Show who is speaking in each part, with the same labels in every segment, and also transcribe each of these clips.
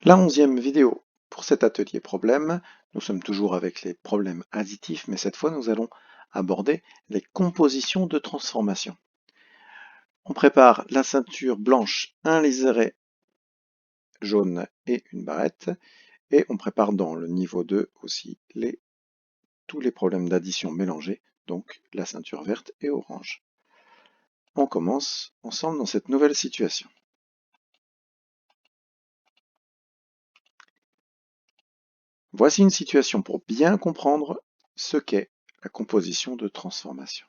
Speaker 1: La 11e vidéo pour cet atelier problème. Nous sommes toujours avec les problèmes additifs, mais cette fois nous allons aborder les compositions de transformation. On prépare la ceinture blanche, un liseré jaune et une barrette, et on prépare dans le niveau 2 aussi tous les problèmes d'addition mélangés, donc la ceinture verte et orange. On commence ensemble dans cette nouvelle situation. Voici une situation pour bien comprendre ce qu'est la composition de transformation.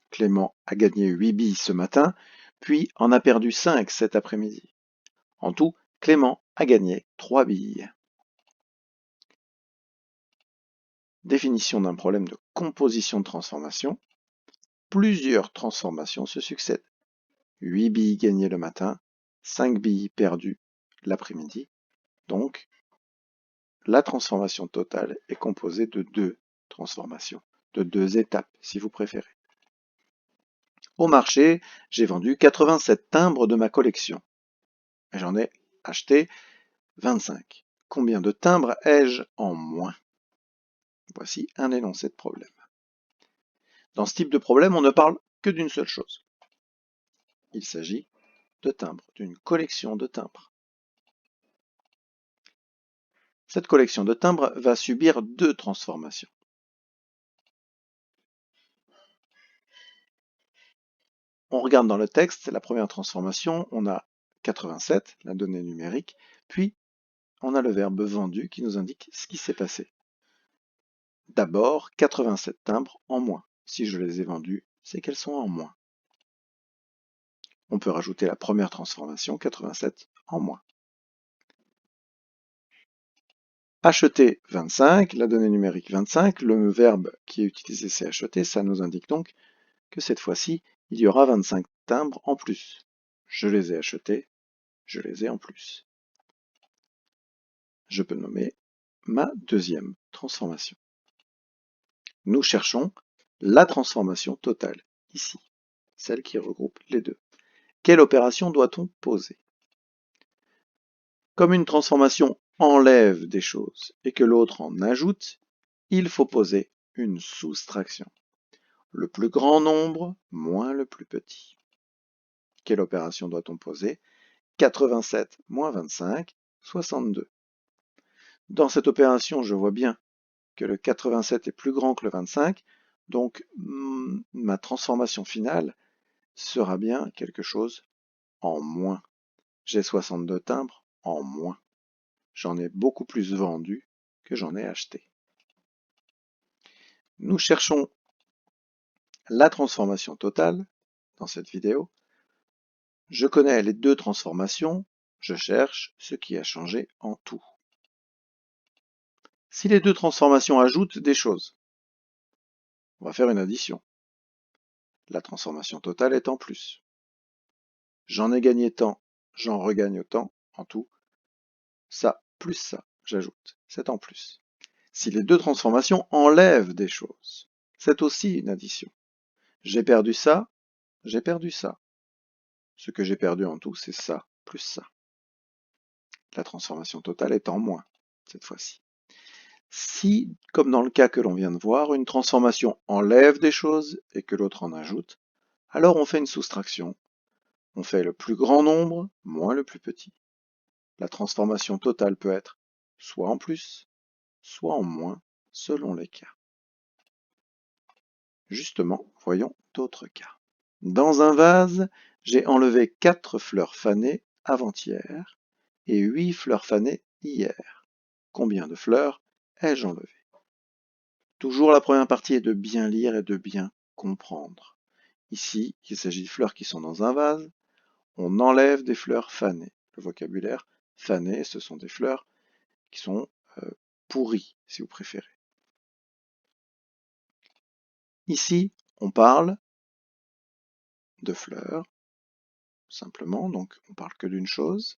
Speaker 1: Clément a gagné 8 billes ce matin, puis en a perdu 5 cet après-midi. En tout, Clément a gagné 3 billes. Définition d'un problème de composition de transformation. Plusieurs transformations se succèdent. 8 billes gagnées le matin, 5 billes perdues l'après-midi. Donc, la transformation totale est composée de 2 transformations, de 2 étapes si vous préférez. Au marché, j'ai vendu 87 timbres de ma collection. J'en ai acheté 25. Combien de timbres ai-je en moins? Voici un énoncé de problème. Dans ce type de problème, on ne parle que d'une seule chose. Il s'agit de timbres, d'une collection de timbres. Cette collection de timbres va subir 2 transformations. On regarde dans le texte, la première transformation, on a 87, la donnée numérique, puis on a le verbe vendu qui nous indique ce qui s'est passé. D'abord, 87 timbres en moins. Si je les ai vendus, c'est qu'elles sont en moins. On peut rajouter la première transformation, 87 en moins. Acheter 25, la donnée numérique 25, le verbe qui est utilisé c'est acheter, ça nous indique donc que cette fois-ci, il y aura 25 timbres en plus. Je les ai achetés, je les ai en plus. Je peux nommer ma deuxième transformation. Nous cherchons la transformation totale, ici, celle qui regroupe les deux. Quelle opération doit-on poser? Comme une transformation enlève des choses et que l'autre en ajoute, il faut poser une soustraction. Le plus grand nombre moins le plus petit. Quelle opération doit-on poser? 87 moins 25, 62. Dans cette opération, je vois bien que le 87 est plus grand que le 25, donc ma transformation finale sera bien quelque chose en moins. J'ai 62 timbres en moins. J'en ai beaucoup plus vendu que j'en ai acheté. Nous cherchons la transformation totale dans cette vidéo. Je connais les 2 transformations, je cherche ce qui a changé en tout. Si les 2 transformations ajoutent des choses, on va faire une addition. La transformation totale est en plus. J'en ai gagné tant, j'en regagne autant, en tout. Ça plus ça, j'ajoute, c'est en plus. Si les 2 transformations enlèvent des choses, c'est aussi une addition. J'ai perdu ça, j'ai perdu ça. Ce que j'ai perdu en tout, c'est ça plus ça. La transformation totale est en moins, cette fois-ci. Si, comme dans le cas que l'on vient de voir, une transformation enlève des choses et que l'autre en ajoute, alors on fait une soustraction. On fait le plus grand nombre moins le plus petit. La transformation totale peut être soit en plus, soit en moins, selon les cas. Justement, voyons d'autres cas. Dans un vase, j'ai enlevé 4 fleurs fanées avant-hier et 8 fleurs fanées hier. Combien de fleurs ai-je enlevé? Toujours la première partie est de bien lire et de bien comprendre. Ici, il s'agit de fleurs qui sont dans un vase. On enlève des fleurs fanées. Le vocabulaire fanées, ce sont des fleurs qui sont pourries, si vous préférez. Ici, on parle de fleurs, simplement, donc on parle que d'une chose.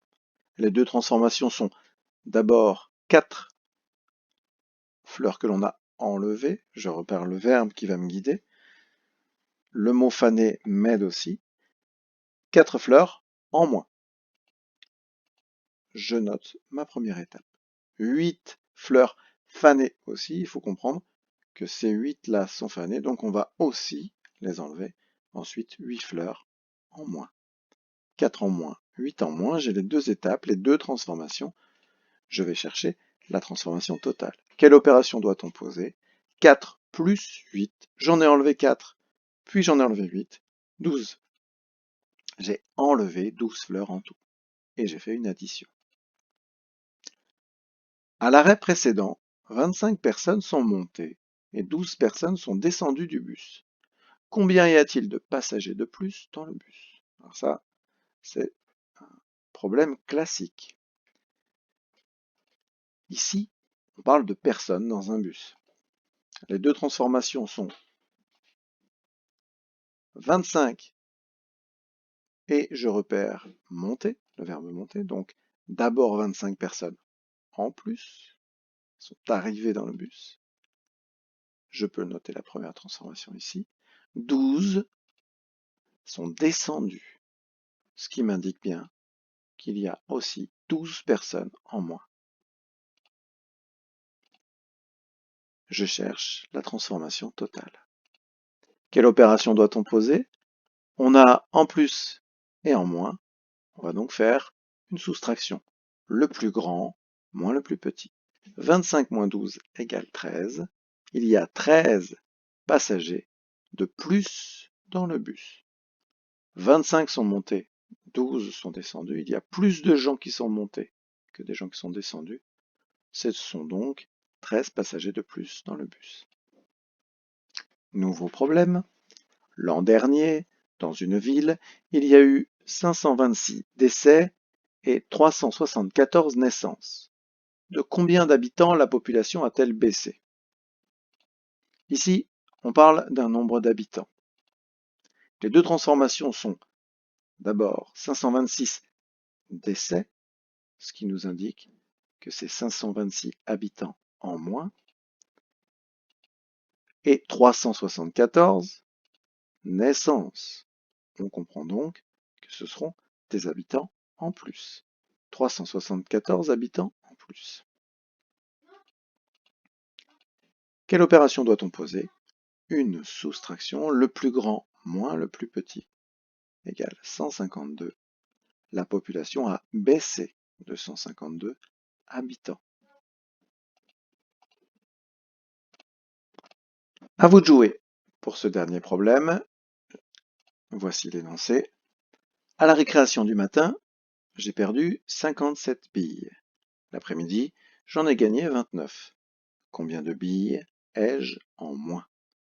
Speaker 1: Les 2 transformations sont d'abord 4 fleurs que l'on a enlevées. Je repère le verbe qui va me guider. Le mot fané m'aide aussi. 4 fleurs en moins. je note ma première étape. 8 fleurs fanées aussi, il faut comprendre que ces 8-là sont fanées, donc on va aussi les enlever. Ensuite, 8 fleurs en moins. 4 en moins, 8 en moins, j'ai les deux étapes, les deux transformations. Je vais chercher la transformation totale. Quelle opération doit-on poser? 4 plus 8, j'en ai enlevé 4, puis j'en ai enlevé 8, 12. J'ai enlevé 12 fleurs en tout, et j'ai fait une addition. À l'arrêt précédent, 25 personnes sont montées et 12 personnes sont descendues du bus. Combien y a-t-il de passagers de plus dans le bus? Alors ça, c'est un problème classique. Ici, on parle de personnes dans un bus. Les deux transformations sont 25 et je repère monter, le verbe monter, donc d'abord 25 personnes en plus sont arrivées dans le bus. Je peux noter la première transformation ici. 12 sont descendus, ce qui m'indique bien qu'il y a aussi 12 personnes en moins. Je cherche la transformation totale. Quelle opération doit-on poser? On a en plus et en moins. On va donc faire une soustraction. Le plus grand moins le plus petit. 25 moins 12 égale 13. Il y a 13 passagers de plus dans le bus. 25 sont montés, 12 sont descendus. Il y a plus de gens qui sont montés que des gens qui sont descendus. Ce sont donc 13 passagers de plus dans le bus. Nouveau problème. L'an dernier, dans une ville, il y a eu 526 décès et 374 naissances. De combien d'habitants la population a-t-elle baissé? Ici, on parle d'un nombre d'habitants. Les deux transformations sont d'abord 526 décès, ce qui nous indique que c'est 526 habitants en moins, et 374 naissances. On comprend donc que ce seront des habitants en plus. 374 habitants en plus. Quelle opération doit-on poser? Une soustraction, le plus grand moins le plus petit, égale 152. La population a baissé de 152 habitants. À vous de jouer. Pour ce dernier problème, voici l'énoncé. À la récréation du matin, j'ai perdu 57 billes. L'après-midi, j'en ai gagné 29. Combien de billes ai-je en moins?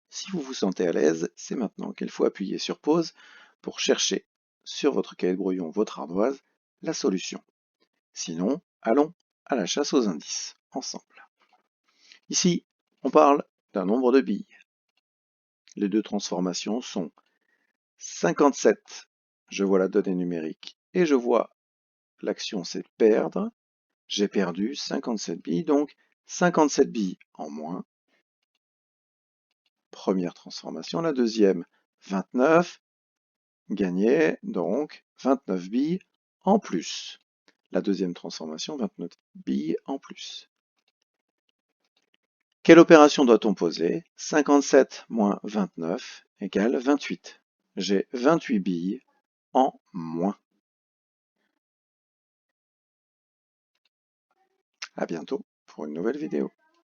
Speaker 1: Si vous vous sentez à l'aise, c'est maintenant qu'il faut appuyer sur pause pour chercher sur votre cahier de brouillon, votre ardoise, la solution. Sinon, allons à la chasse aux indices, ensemble. Ici, on parle d'un nombre de billes. Les deux transformations sont 57, je vois la donnée numérique, et je vois l'action c'est perdre. J'ai perdu 57 billes, donc 57 billes en moins. Première transformation. La deuxième, 29. Gagné, donc 29 billes en plus. La deuxième transformation, 29 billes en plus. Quelle opération doit-on poser? 57 moins 29 égale 28. J'ai 28 billes en moins. À bientôt pour une nouvelle vidéo.